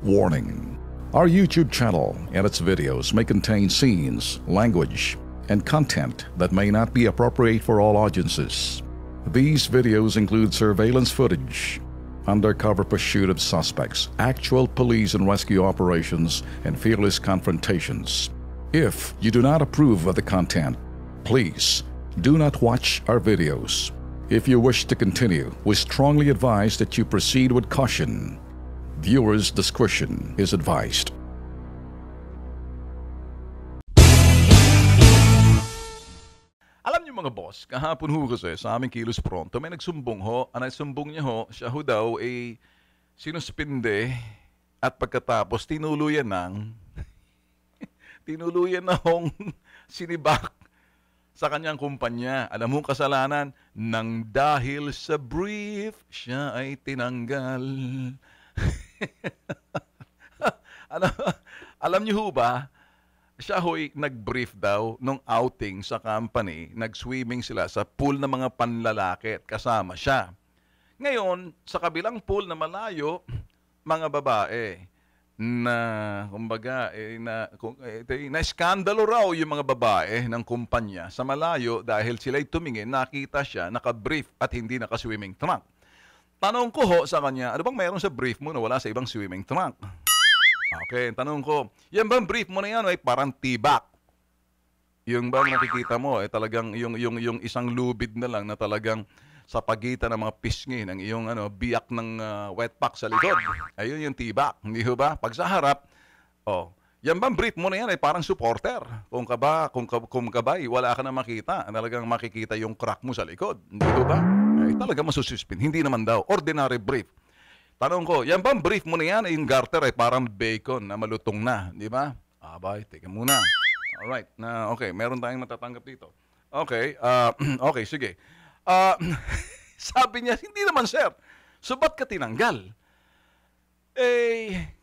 Warning. Our YouTube channel and its videos may contain scenes, language, and content that may not be appropriate for all audiences. These videos include surveillance footage, undercover pursuit of suspects, actual police and rescue operations, and fearless confrontations. If you do not approve of the content, please do not watch our videos. If you wish to continue, we strongly advise that you proceed with caution. Viewers' discretion is advised. Alam niyo mga boss, kahapon ho kasi sa aming Kilos Pronto, may nagsumbong ho. Ang nagsumbong niya ho, siya ho daw ay sinuspinde at pagkatapos tinuluyan na hong sinibak sa kanyang kumpanya. Alam mo kasalanan, nang dahil sa brief, siya ay tinanggal. alam niyo ho ba, siya ho'y nag-brief daw nung outing sa company, nag-swimming sila sa pool ng mga panlalaki at kasama siya. Ngayon, sa kabilang pool na malayo, mga babae na, kumbaga, na skandalo raw yung mga babae ng kumpanya sa malayo dahil sila'y tumingin, nakita siya, naka-brief at hindi naka-swimming trunk. Tanong ko ho sa kanya, ano bang mayroon sa brief mo na wala sa ibang swimming trunk? Okay, tanong ko, yan bang brief mo na yan ay parang tibak? Yung bang nakikita mo, talagang yung isang lubid na lang na talagang sa pagitan ng mga pisngi ng iyong biyak ng wet pack sa likod. Ayun yung tibak, hindi ba? Pag sa harap, yan bang brief mo na yan ay parang supporter. Kung kabay, wala ka na makita. Talagang makikita yung crack mo sa likod. Hindi ba? Ay, talaga masususpin. Hindi naman daw. Ordinary brief. Tanong ko, yan bang brief mo na yan ay yung garter ay parang bacon na malutong na. Di ba? Abay, teka muna. Alright. Okay, meron tayong matatanggap dito. Okay, okay, sige. Sabi niya, hindi naman sir. So ba't ka tinanggal?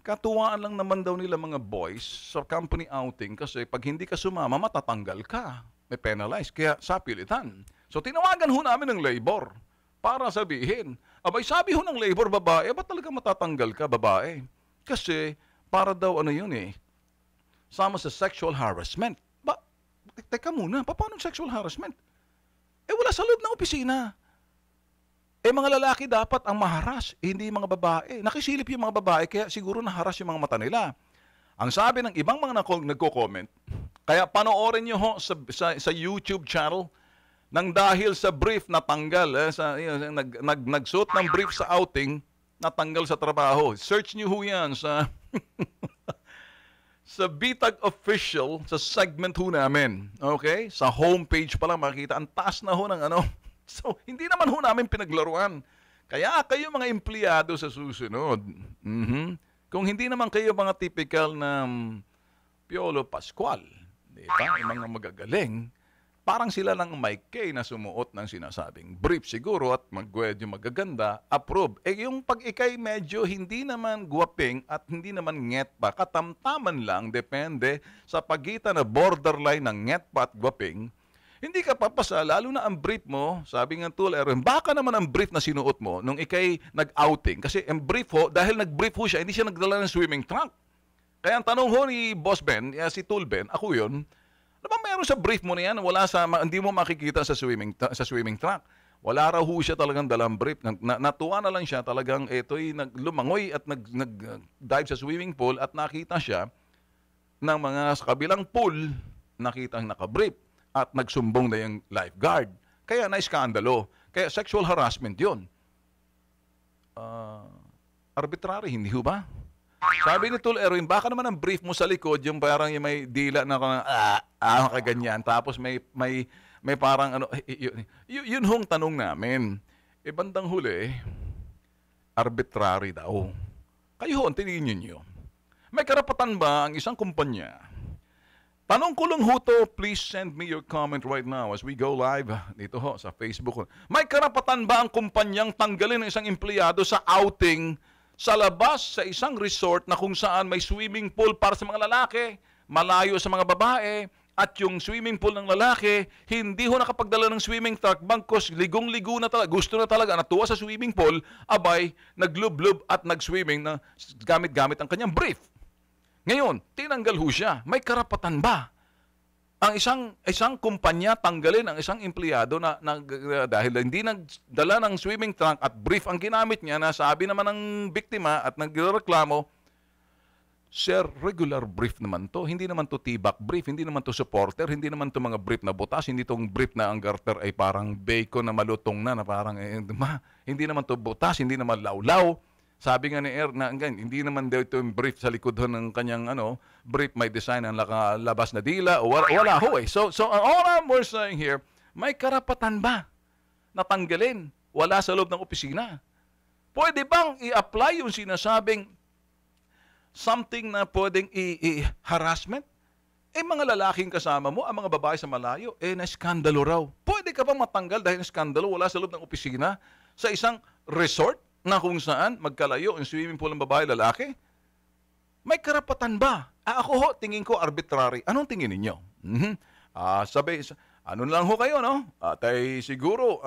Katuwaan lang naman daw nila mga boys sa company outing kasi pag hindi ka sumama, matatanggal ka. May penalize, kaya sapilitan. So tinawagan ho namin ng labor para sabihin, abay sabi ho ng labor babae, ba't talaga matatanggal ka babae? Kasi para daw sama sa sexual harassment. Teka muna, paano sexual harassment? Wala sa loob ng opisina. Mga lalaki dapat ang maharas, hindi mga babae. Nakisilip yung mga babae, kaya siguro naharas yung mga mata nila. Ang sabi ng ibang mga nagko-comment, kaya panoorin nyo ho sa YouTube channel, nang dahil sa brief natanggal, nagsuot ng brief sa outing, natanggal sa trabaho. Search nyo ho yan sa sa Bitag Official, sa segment ho namin. Okay? Sa homepage pa lang makikita. Ang taas na ho ng So, hindi naman ho namin pinaglaruan. Kaya kayo mga empleyado sa susunod. Kung hindi naman kayo mga typical na Piolo Pascual, di ba? Yung mga magagaling, parang sila lang may kay na sumuot ng sinasabing brief siguro at magwedyo magaganda, approve. Yung pag ikay medyo hindi naman guwaping at hindi naman nget pa, katamtaman lang, depende sa pagitan na borderline ng nget pa at guwaping, hindi ka papasa, lalo na ang brief mo, sabi ng Tool Aaron, baka naman ang brief na sinuot mo nung ikay nag-outing. Kasi ang brief ho, dahil nag-brief ho siya, hindi siya nagdala ng swimming trunk. Kaya ang tanong ho ni Boss Ben, si Tool Ben, ako yun, ano ba mayroon sa brief mo na yan? Hindi mo makikita sa swimming trunk. Wala raw ho siya talagang dalang brief. Natuwa na lang siya talagang lumangoy at nag-dive sa swimming pool at nakita siya ng mga sa kabilang pool, nakita ang naka-brief at nagsumbong na yung lifeguard. Kaya na-skandalo. Kaya sexual harassment yun. Arbitrary, hindi ho ba? Sabi ni Tul Erwin, baka naman ang brief mo sa likod, yung parang yung may dila na kaganyan. Tapos may parang yun hong tanong namin. Bandang huli, arbitrary daw. Kayo ho, tingin nyo. May karapatan ba ang isang kumpanya? Tanong ko lang ho to, please send me your comment right now as we go live dito ho sa Facebook. May karapatan ba ang kumpanyang tanggalin ng isang empleyado sa outing sa labas sa isang resort na kung saan may swimming pool para sa mga lalaki, malayo sa mga babae, at yung swimming pool ng lalaki, hindi ho nakapagdala ng swimming trunk, bangkos, ligong-ligo na talaga, gusto na talaga, natuwa sa swimming pool, abay, naglub-lub at nag-swimming na gamit-gamit ang kanyang brief. Ngayon, tinanggal ho siya. May karapatan ba ang isang kumpanya tanggalin ang isang empleyado dahil hindi nagdala ng swimming trunk at brief ang ginamit niya, na sabi naman ng biktima at nagreklamo, "Sir, regular brief naman to. Hindi naman to tibak brief, hindi naman to supporter, hindi naman to mga brief na butas, hindi tong brief na ang garter ay parang bacon na malutong na parang hindi naman to butas, hindi naman lawlaw." Sabi nga ni na hindi naman daw ito yung brief sa likod ng kanyang brief, may design ang labas na dila o wala ho eh. So all I'm saying here, may karapatan ba na tanggalin wala sa loob ng opisina? Pwede bang i-apply yung sinasabing something na pwedeng harassment? Mga lalaking kasama mo, ang mga babae sa malayo, na-skandalo raw. Pwede ka bang matanggal dahil na-skandalo wala sa loob ng opisina sa isang resort na kung saan magkalayo ang swimming pool ng babae lalaki? May karapatan ba? Ako ho, tingin ko arbitrary. Anong tingin ninyo? Sabi, ano lang ho kayo, no? At ay siguro,